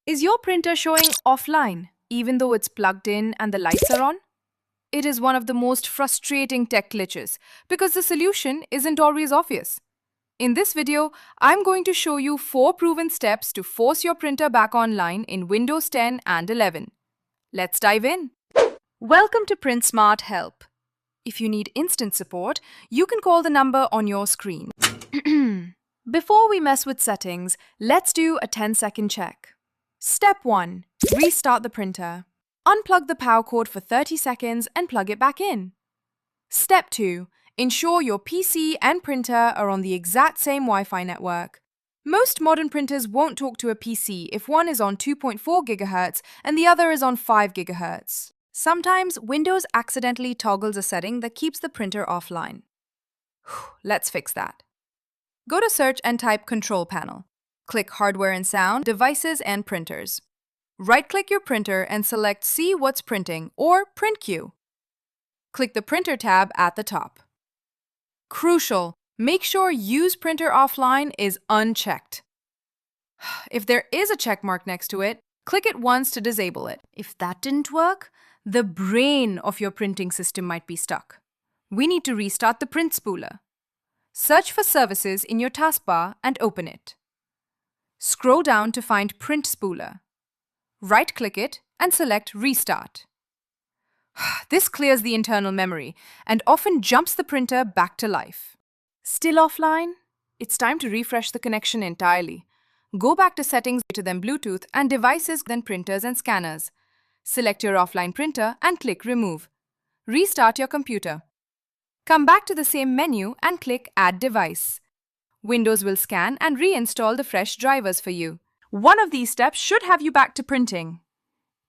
Is your printer showing offline, even though it's plugged in and the lights are on? It is one of the most frustrating tech glitches because the solution isn't always obvious. In this video, I'm going to show you 4 proven steps to force your printer back online in Windows 10 and 11. Let's dive in. Welcome to Print Smart Help. If you need instant support, you can call the number on your screen. Before we mess with settings, let's do a 10-second check. Step 1. Restart the printer. Unplug the power cord for 30 seconds and plug it back in. Step 2. Ensure your PC and printer are on the exact same Wi-Fi network. Most modern printers won't talk to a PC if one is on 2.4 GHz and the other is on 5 GHz. Sometimes Windows accidentally toggles a setting that keeps the printer offline. Let's fix that. Go to Search and type Control Panel. Click Hardware and Sound, Devices and Printers. Right-click your printer and select See What's Printing or Print Queue. Click the Printer tab at the top. Crucial! Make sure Use Printer Offline is unchecked. If there is a check mark next to it, click it once to disable it. If that didn't work, the brain of your printing system might be stuck. We need to restart the Print Spooler. Search for Services in your taskbar and open it. Scroll down to find Print Spooler. Right-click it and select Restart. This clears the internal memory and often jumps the printer back to life. Still offline? It's time to refresh the connection entirely. Go back to Settings, to then Bluetooth and Devices, then Printers and Scanners. Select your offline printer and click Remove. Restart your computer. Come back to the same menu and click Add Device. Windows will scan and reinstall the fresh drivers for you. One of these steps should have you back to printing.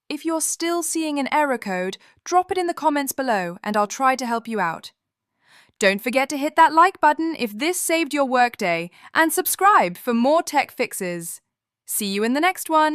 If you're still seeing an error code, drop it in the comments below and I'll try to help you out. Don't forget to hit that like button if this saved your workday and subscribe for more tech fixes. See you in the next one.